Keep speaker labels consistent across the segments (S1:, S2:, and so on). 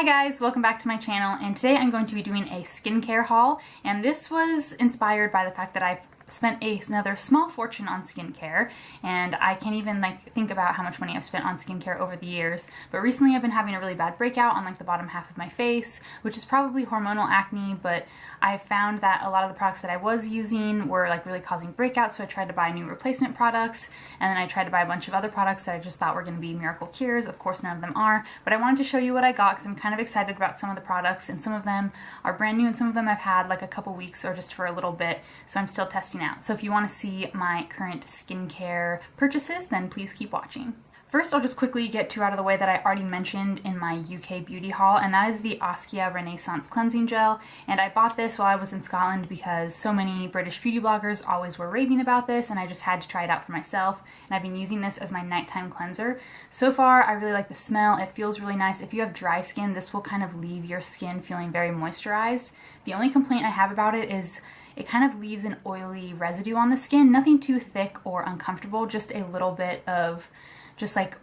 S1: Hi guys, welcome back to my channel, and today I'm going to be doing a skincare haul, and this was inspired by the fact that I've spent another small fortune on skincare, and I can't even think about how much money I've spent on skincare over the years, but recently I've been having a really bad breakout on the bottom half of my face, which is probably hormonal acne, but I found that a lot of the products that I was using were really causing breakouts, so I tried to buy new replacement products, and then I tried to buy a bunch of other products that I just thought were going to be miracle cures. Of course none of them are, but I wanted to show you what I got because I'm kind of excited about some of the products, and some of them are brand new and some of them I've had a couple weeks or just for a little bit, so I'm still testing out. So if you want to see my current skincare purchases, then please keep watching. First, I'll just quickly get two out of the way that I already mentioned in my UK beauty haul, and that is the Oskia Renaissance Cleansing Gel. And I bought this while I was in Scotland because so many British beauty bloggers always were raving about this, and I just had to try it out for myself. And I've been using this as my nighttime cleanser. So far, I really like the smell. It feels really nice. If you have dry skin, this will kind of leave your skin feeling very moisturized. The only complaint I have about it is it kind of leaves an oily residue on the skin. Nothing too thick or uncomfortable, just a little bit of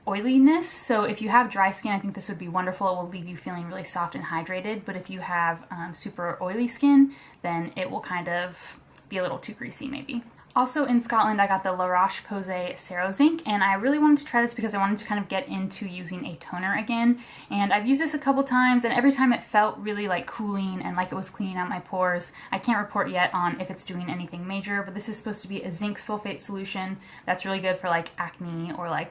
S1: oiliness. So if you have dry skin, I think this would be wonderful. It will leave you feeling really soft and hydrated. But if you have super oily skin, then it will kind of be a little too greasy maybe. Also in Scotland, I got the LaRoche Posay Serozinc, and I really wanted to try this because I wanted to kind of get into using a toner again. And I've used this a couple times, and every time it felt really cooling and like it was cleaning out my pores. I can't report yet on if it's doing anything major, but this is supposed to be a zinc sulfate solution that's really good for acne or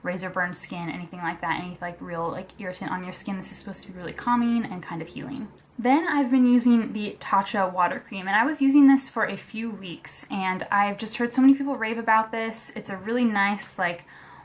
S1: razor burn skin, anything like that, any real irritant on your skin. This is supposed to be really calming and kind of healing. Then I've been using the Tatcha water cream, and I was using this for a few weeks, and I've just heard so many people rave about this. It's a really nice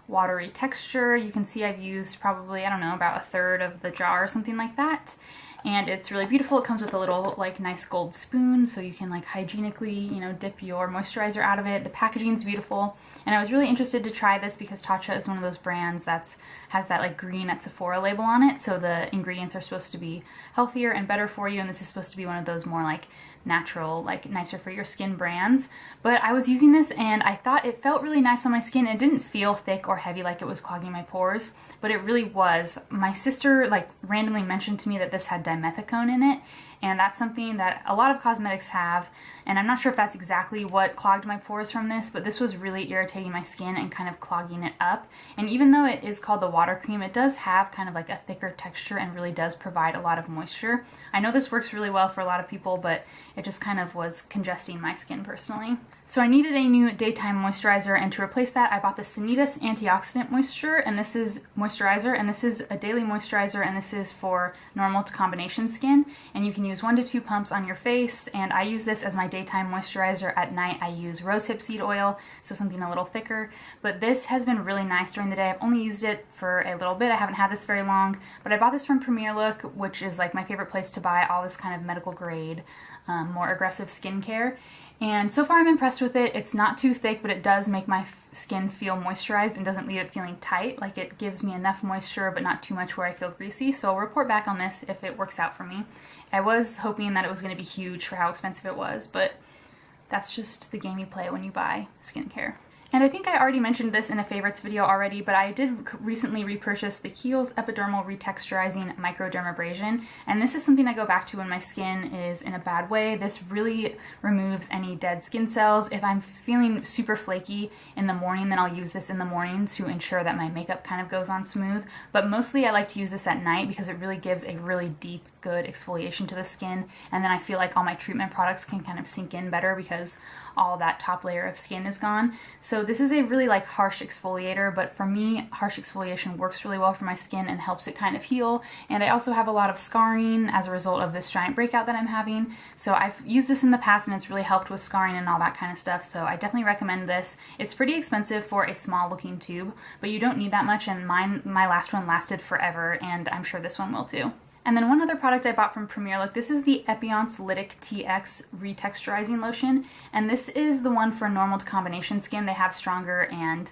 S1: watery texture. You can see I've used probably, I don't know, about a third of the jar or something like that. And it's really beautiful. It comes with a little nice gold spoon, so you can hygienically, dip your moisturizer out of it. The packaging's beautiful, and I was really interested to try this because Tatcha is one of those brands that has that green at Sephora label on it, so the ingredients are supposed to be healthier and better for you, and this is supposed to be one of those more natural, nicer for your skin brands. But I was using this and I thought it felt really nice on my skin. It didn't feel thick or heavy like it was clogging my pores, but it really was. My sister randomly mentioned to me that this had dimethicone in it, and that's something that a lot of cosmetics have, and I'm not sure if that's exactly what clogged my pores from this, but this was really irritating my skin and kind of clogging it up. And even though it is called the water cream, it does have kind of a thicker texture and really does provide a lot of moisture. I know this works really well for a lot of people, but it just kind of was congesting my skin personally. So I needed a new daytime moisturizer, and to replace that I bought the Sanitas Antioxidant Moisture, and this is moisturizer, and this is a daily moisturizer, and this is for normal to combination skin, and you can use 1 to 2 pumps on your face, and I use this as my daytime moisturizer. At night I use rosehip seed oil, so something a little thicker, but this has been really nice during the day. I've only used it for a little bit. I haven't had this very long, but I bought this from Premier Look, which is my favorite place to buy all this kind of medical grade, more aggressive skincare. And so far I'm impressed with it. It's not too thick, but it does make my skin feel moisturized and doesn't leave it feeling tight. It gives me enough moisture, but not too much where I feel greasy. So I'll report back on this if it works out for me. I was hoping that it was going to be huge for how expensive it was, but that's just the game you play when you buy skincare. And I think I already mentioned this in a favorites video already, but I did recently repurchase the Kiehl's Epidermal Retexturizing Microdermabrasion, and this is something I go back to when my skin is in a bad way. This really removes any dead skin cells. If I'm feeling super flaky in the morning, then I'll use this in the morning to ensure that my makeup kind of goes on smooth, but mostly I like to use this at night because it really gives a really deep, good exfoliation to the skin, and then I feel like all my treatment products can kind of sink in better because all that top layer of skin is gone. So this is a really harsh exfoliator, but for me, harsh exfoliation works really well for my skin and helps it kind of heal. And I also have a lot of scarring as a result of this giant breakout that I'm having. So I've used this in the past and it's really helped with scarring and all that kind of stuff. So I definitely recommend this. It's pretty expensive for a small looking tube, but you don't need that much, and my last one lasted forever, and I'm sure this one will too. And then one other product I bought from Premier Look, this is the Epionce Lytic TX Retexturizing Lotion, and this is the one for normal to combination skin. They have stronger and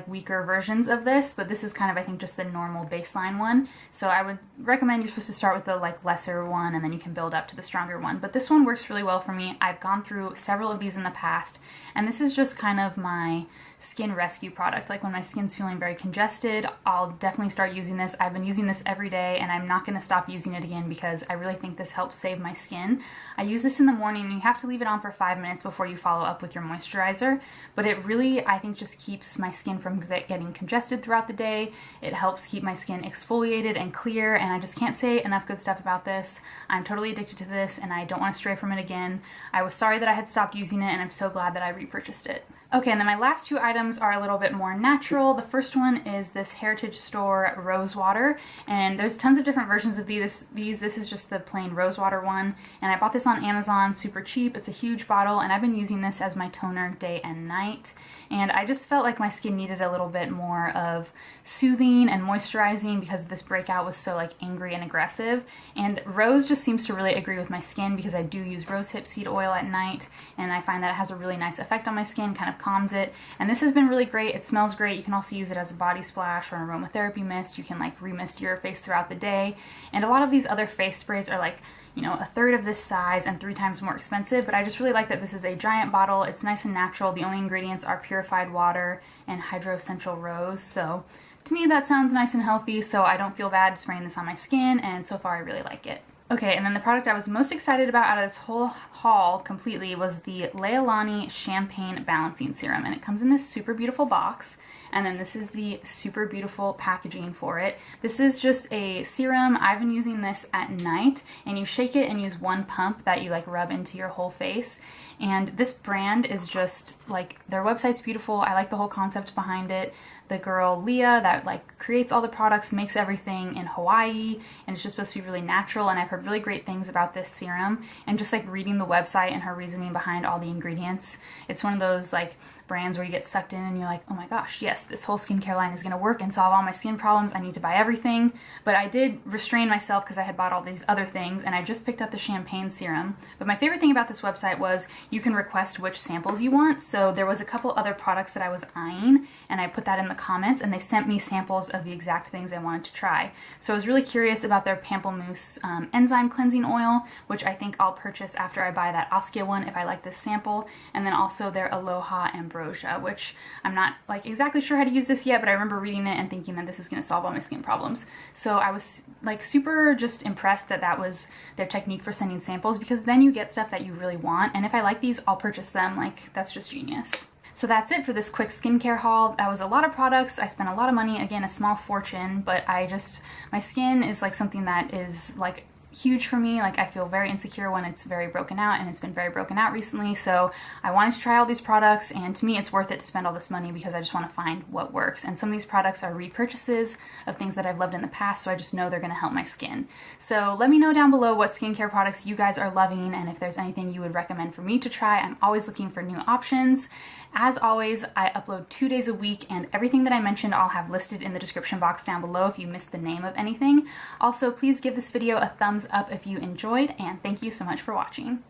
S1: weaker versions of this, but this is kind of, I think, just the normal baseline one. So I would recommend you're supposed to start with the lesser one, and then you can build up to the stronger one. But this one works really well for me. I've gone through several of these in the past, and this is just kind of my skin rescue product. Like when my skin's feeling very congested, I'll definitely start using this. I've been using this every day and I'm not going to stop using it again because I really think this helps save my skin. I use this in the morning and you have to leave it on for 5 minutes before you follow up with your moisturizer, but it really, I think, just keeps my skin from getting congested throughout the day. It helps keep my skin exfoliated and clear, and I just can't say enough good stuff about this. I'm totally addicted to this and I don't want to stray from it again. I was sorry that I had stopped using it and I'm so glad that I repurchased it. Okay, and then my last two items are a little bit more natural. The first one is this Hertiage store Rosewater, and there's tons of different versions of these. This is just the plain Rosewater one, and I bought this on Amazon, super cheap. It's a huge bottle, and I've been using this as my toner day and night. And I just felt like my skin needed a little bit more of soothing and moisturizing because this breakout was so like angry and aggressive. And rose just seems to really agree with my skin because I do use rosehip seed oil at night, and I find that it has a really nice effect on my skin, kind of calms it. And this has been really great. It smells great. You can also use it as a body splash or an aromatherapy mist. You can like remist your face throughout the day. And a lot of these other face sprays are like, you know, a third of this size and 3 times more expensive, but I just really like that this is a giant bottle. It's nice and natural. The only ingredients are purified water and hydroessential rose. So to me that sounds nice and healthy, so I don't feel bad spraying this on my skin, and so far I really like it. Okay, and then the product I was most excited about out of this whole haul completely was the Leahlani Champagne Balancing Serum, and it comes in this super beautiful box, and then this is the super beautiful packaging for it. This is just a serum. I've been using this at night, and you shake it and use one pump that you like rub into your whole face, and this brand is just like, their website's beautiful. I like the whole concept behind it. The girl Leah that like creates all the products makes everything in Hawaii, and it's just supposed to be really natural, and I've heard really great things about this serum, and just like reading the website and her reasoning behind all the ingredients, it's one of those like brands where you get sucked in and you're like, oh my gosh, yes, this whole skincare line is going to work and solve all my skin problems. I need to buy everything. But I did restrain myself because I had bought all these other things, and I just picked up the champagne serum. But my favorite thing about this website was you can request which samples you want. So there was a couple other products that I was eyeing, and I put that in the comments, and they sent me samples of the exact things I wanted to try. So I was really curious about their pamplemousse enzyme cleansing oil, which I think I'll purchase after I buy that Oskia one if I like this sample, and then also their Aloha Ambrosia, which I'm not like exactly sure how to use this yet, but I remember reading it and thinking that this is going to solve all my skin problems. So I was like super just impressed that that was their technique for sending samples, because then you get stuff that you really want, and if I like these, I'll purchase them. Like, that's just genius. So that's it for this quick skincare haul. That was a lot of products. I spent a lot of money, again, a small fortune, but my skin is like something that is like huge for me. Like, I feel very insecure when it's very broken out, and it's been very broken out recently, so I wanted to try all these products, and to me it's worth it to spend all this money because I just want to find what works. And some of these products are repurchases of things that I've loved in the past, so I just know they're going to help my skin. So let me know down below what skincare products you guys are loving, and if there's anything you would recommend for me to try. I'm always looking for new options. As always, I upload 2 days a week, and everything that I mentioned I'll have listed in the description box down below if you missed the name of anything. Also, please give this video a thumbs up if you enjoyed, and thank you so much for watching.